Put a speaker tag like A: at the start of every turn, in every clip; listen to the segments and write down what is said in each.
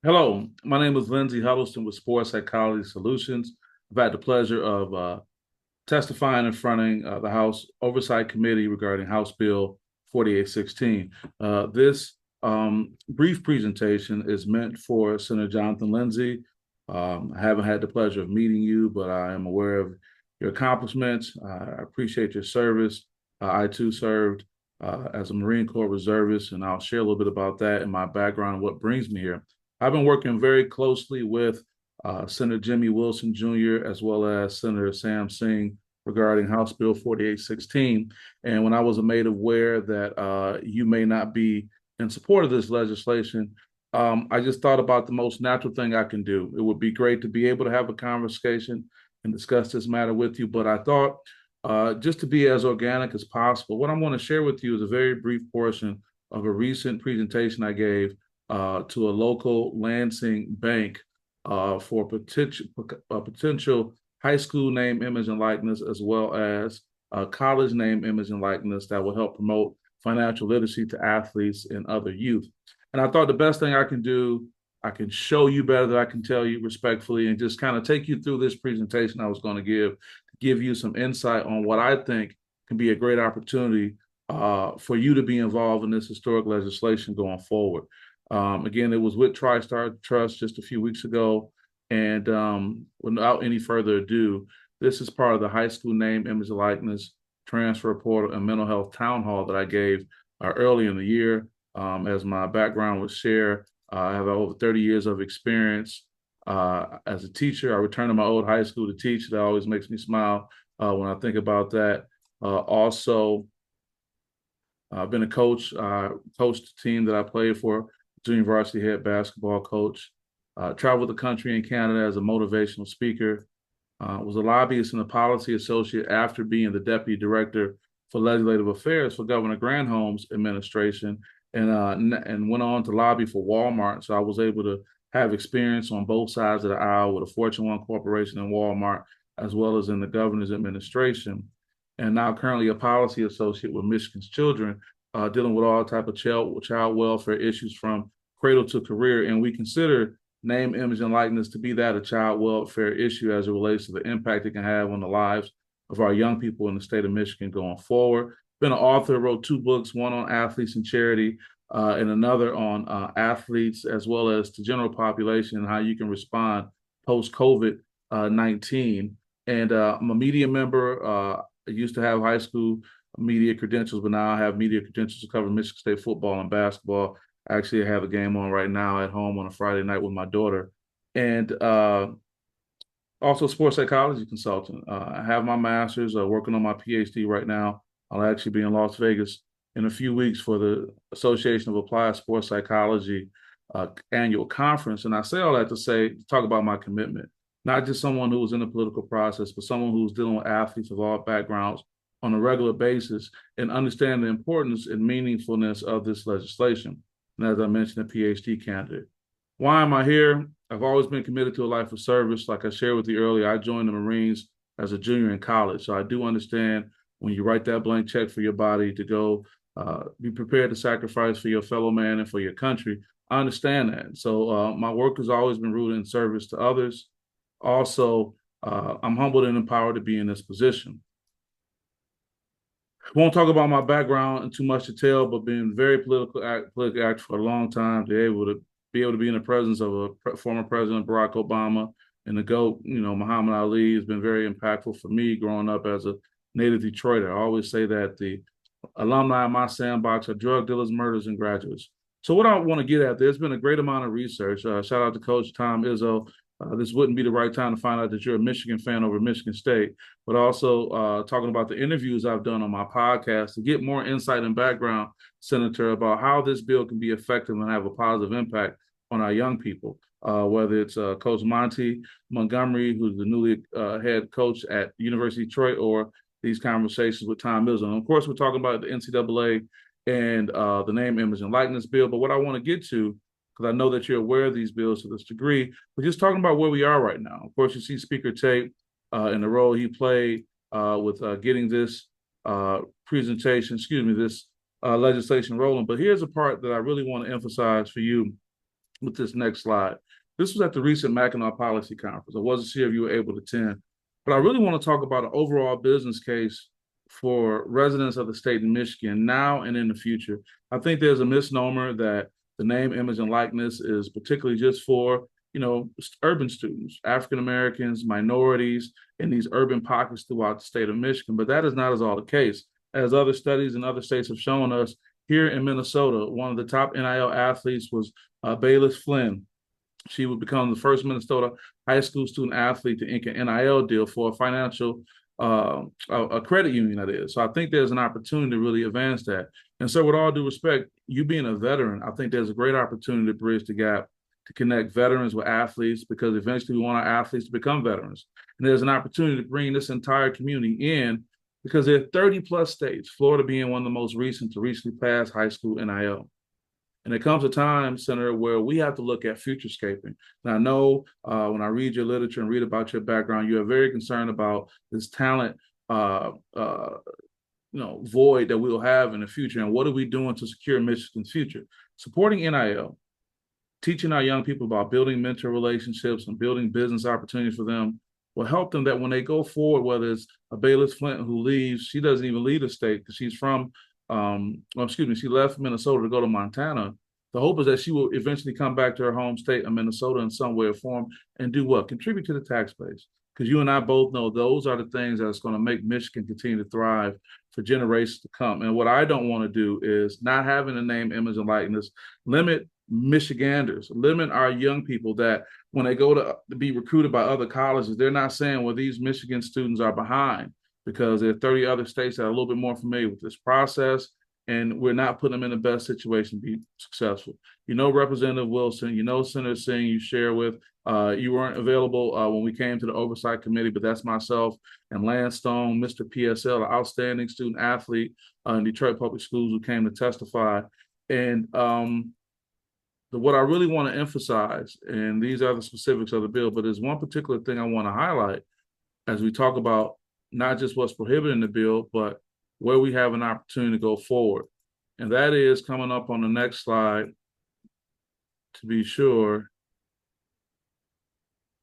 A: Hello, my name is Lindsey Huddleston with Sports Psychology Solutions. I've had the pleasure of testifying in front of the House Oversight Committee regarding House Bill 4816. This brief presentation is meant for Senator Jonathan Lindsey. I haven't had the pleasure of meeting you, but I am aware of your accomplishments. I appreciate your service. I too served as a Marine Corps reservist, and I'll share a little bit about that and my background and what brings me here. I've been working very closely with Senator Jimmy Wilson Jr. as well as Senator Sam Singh regarding House Bill 4816. And when I was made aware that you may not be in support of this legislation, I just thought about the most natural thing I can do. It would be great to be able to have a conversation and discuss this matter with you, but I thought just to be as organic as possible, what I want to share with you is a very brief portion of a recent presentation I gave to a local Lansing bank for potential high school name, image, and likeness, as well as college name, image, and likeness that will help promote financial literacy to athletes and other youth. And I thought the best thing I can do, I can show you better than I can tell you respectfully, and just kind of take you through this presentation I was going to give you some insight on what I think can be a great opportunity for you to be involved in this historic legislation going forward. Again, it was with TriStar Trust just a few weeks ago. And without any further ado, this is part of the high school name, image, likeness, transfer portal, and mental health town hall that I gave early in the year. As my background would share, I have over 30 years of experience as a teacher. I returned to my old high school to teach. That always makes me smile when I think about that. Also, I've been a coach, coached the team that I played for, junior varsity head basketball coach. Traveled the country and Canada as a motivational speaker. Was a lobbyist and a policy associate after being the deputy director for legislative affairs for Governor Granholm's administration, and went on to lobby for Walmart. So I was able to have experience on both sides of the aisle with a Fortune 1 corporation and Walmart, as well as in the governor's administration. And now currently a policy associate with Michigan's Children, dealing with all type of child welfare issues from cradle to career. And we consider name, image, and likeness to be that a child welfare issue as it relates to the impact it can have on the lives of our young people in the state of Michigan going forward. Been an author, wrote 2 books, one on athletes and charity, and another on athletes as well as the general population and how you can respond post COVID-19. And I'm a media member. I used to have high school media credentials, but now I have media credentials to cover Michigan State football and basketball. Actually, I have a game on right now at home on a Friday night with my daughter. And also sports psychology consultant. I have my master's, working on my PhD right now. I'll actually be in Las Vegas in a few weeks for the Association of Applied Sports Psychology annual conference. And I say all that to talk about my commitment, not just someone who was in the political process, but someone who's dealing with athletes of all backgrounds on a regular basis and understand the importance and meaningfulness of this legislation. And as I mentioned, a PhD candidate. Why am I here? I've always been committed to a life of service. Like I shared with you earlier, I joined the Marines as a junior in college. So I do understand when you write that blank check for your body to go be prepared to sacrifice for your fellow man and for your country. I understand that. So my work has always been rooted in service to others. Also, I'm humbled and empowered to be in this position. Won't talk about my background in too much detail, but being very politically active for a long time, to be able to be in the presence of a former President Barack Obama and the GOAT, Muhammad Ali, has been very impactful for me growing up as a native Detroiter. I always say that the alumni in my sandbox are drug dealers, murderers, and graduates. So what I want to get at, there's been a great amount of research. Shout out to Coach Tom Izzo. This wouldn't be the right time to find out that you're a Michigan fan over Michigan State, but also talking about the interviews I've done on my podcast to get more insight and background, Senator, about how this bill can be effective and have a positive impact on our young people, whether it's Coach Monty Montgomery, who's the newly head coach at University of Detroit, or these conversations with Tom Izzo. And of course, we're talking about the NCAA and the name, image, and likeness bill. But what I want to get to, because I know that you're aware of these bills to this degree, we're just talking about where we are right now. Of course, you see Speaker Tate and the role he played with getting this this legislation rolling. But here's a part that I really want to emphasize for you with this next slide. This was at the recent Mackinac Policy Conference. I wasn't sure if you were able to attend, but I really want to talk about an overall business case for residents of the state of Michigan now and in the future. I think there's a misnomer that the name, image, and likeness is particularly just for, urban students, African Americans, minorities in these urban pockets throughout the state of Michigan. But that is not at all the case. As other studies in other states have shown us, here in Minnesota, one of the top NIL athletes was Bayless Flynn. She would become the first Minnesota high school student athlete to ink an NIL deal for a financial a credit union, that is. So I think there's an opportunity to really advance that. And so with all due respect, you being a veteran, I think there's a great opportunity to bridge the gap to connect veterans with athletes, because eventually we want our athletes to become veterans. And there's an opportunity to bring this entire community in, because there are 30 plus states, Florida being one of the most recent to recently pass high school NIL. And it comes a time, Senator, where we have to look at futurescaping. And I know when I read your literature and read about your background, you are very concerned about this talent void that we'll have in the future. And what are we doing to secure Michigan's future? Supporting NIL, teaching our young people about building mentor relationships and building business opportunities for them will help them, that when they go forward, whether it's a Bayless Flint who leaves, she doesn't even leave the state because she's from she left Minnesota to go to Montana. The hope is that she will eventually come back to her home state of Minnesota in some way or form and do what? Contribute to the tax base. Because you and I both know those are the things that's going to make Michigan continue to thrive for generations to come. And what I don't want to do is, not having a name, image, and likeness, limit Michiganders, limit our young people, that when they go to be recruited by other colleges, they're not saying, well, these Michigan students are behind, because there are 30 other states that are a little bit more familiar with this process, and we're not putting them in the best situation to be successful. Representative Wilson, Senator Singh, you share with, you weren't available when we came to the Oversight Committee, but that's myself and Lance Stone, Mr. PSL, an outstanding student athlete in Detroit Public Schools, who came to testify. And what I really want to emphasize, and these are the specifics of the bill, but there's one particular thing I want to highlight as we talk about not just what's prohibited in the bill, but where we have an opportunity to go forward. And that is coming up on the next slide, to be sure,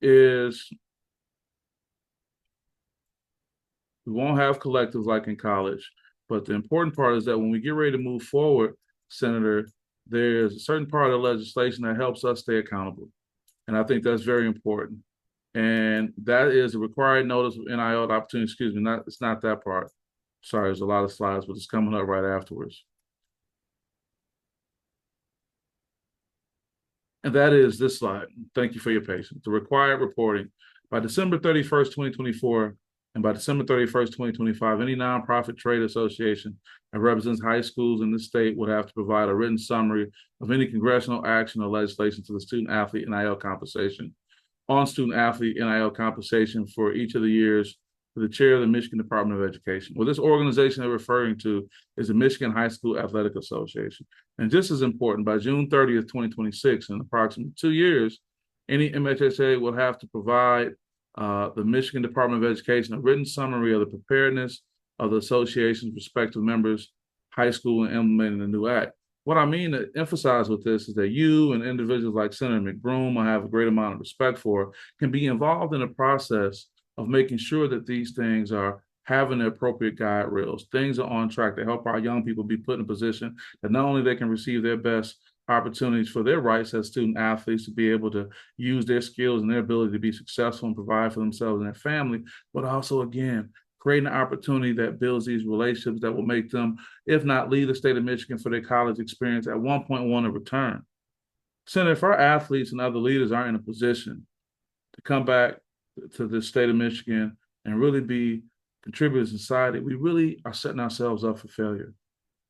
A: is we won't have collectives like in college. But the important part is that when we get ready to move forward, Senator, there's a certain part of the legislation that helps us stay accountable. And I think that's very important. And that is a required notice of NIL opportunity. Excuse me, it's not that part. Sorry, there's a lot of slides, but it's coming up right afterwards. And that is this slide. Thank you for your patience. The required reporting. By December 31st, 2024, and by December 31st, 2025, any nonprofit trade association that represents high schools in the state would have to provide a written summary of any congressional action or legislation to the student athlete NIL compensation, on student athlete NIL compensation for each of the years, to the chair of the Michigan Department of Education. Well, this organization they're referring to is the Michigan High School Athletic Association. And just as important, by June 30th, 2026, in approximately 2 years, any MHSA will have to provide the Michigan Department of Education a written summary of the preparedness of the association's respective members, high school, and implementing the new act. What I mean to emphasize with this is that you and individuals like Senator McBroom, I have a great amount of respect for, can be involved in the process of making sure that these things are having the appropriate guide rails, things are on track to help our young people be put in a position that not only they can receive their best opportunities for their rights as student athletes to be able to use their skills and their ability to be successful and provide for themselves and their family, but also, again, creating an opportunity that builds these relationships that will make them, if not leave the state of Michigan for their college experience, at one point want to return. Senator, if our athletes and other leaders aren't in a position to come back to the state of Michigan and really be contributors to society, we really are setting ourselves up for failure.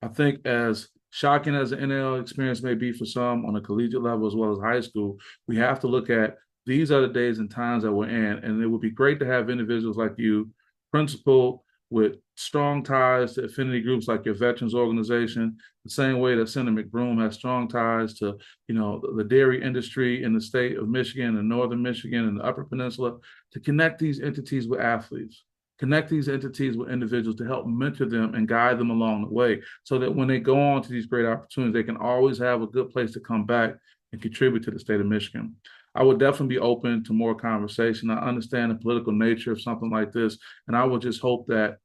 A: I think, as shocking as the NIL experience may be for some on a collegiate level as well as high school, we have to look at these are the days and times that we're in. And it would be great to have individuals like you, principal with strong ties to affinity groups like your veterans organization, the same way that Senator McBroom has strong ties to, the dairy industry in the state of Michigan and northern Michigan and the Upper Peninsula, to connect these entities with athletes, connect these entities with individuals to help mentor them and guide them along the way, so that when they go on to these great opportunities, they can always have a good place to come back and contribute to the state of Michigan. I would definitely be open to more conversation. I understand the political nature of something like this, and I would just hope that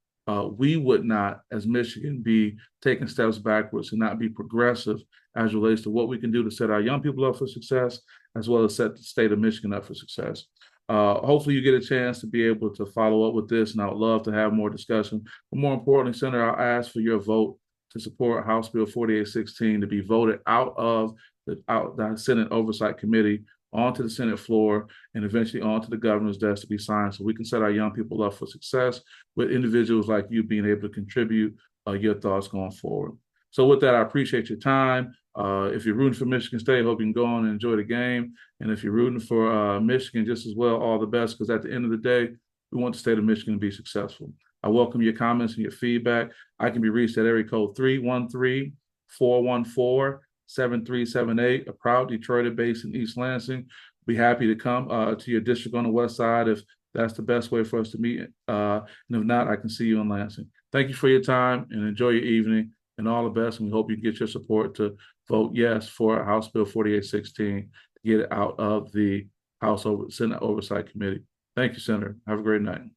A: we would not, as Michigan, be taking steps backwards and not be progressive as it relates to what we can do to set our young people up for success, as well as set the state of Michigan up for success. Hopefully you get a chance to be able to follow up with this, and I would love to have more discussion. But more importantly, Senator, I'll ask for your vote to support House Bill 4816 to be voted out of the Senate Oversight Committee onto the Senate floor and eventually onto the governor's desk to be signed, so we can set our young people up for success with individuals like you being able to contribute your thoughts going forward. So with that, I appreciate your time. If you're rooting for Michigan State, hope you can go on and enjoy the game. And if you're rooting for Michigan just as well, all the best, because at the end of the day, we want the state of Michigan to be successful. I welcome your comments and your feedback. I can be reached at area code 313-414-7378, a proud Detroiter based in East Lansing. Be happy to come to your district on the west side if that's the best way for us to meet. And if not, I can see you in Lansing. Thank you for your time and enjoy your evening, and all the best. And we hope you get your support to vote yes for House Bill 4816 to get it out of the Senate Oversight Committee. Thank you, Senator. Have a great night.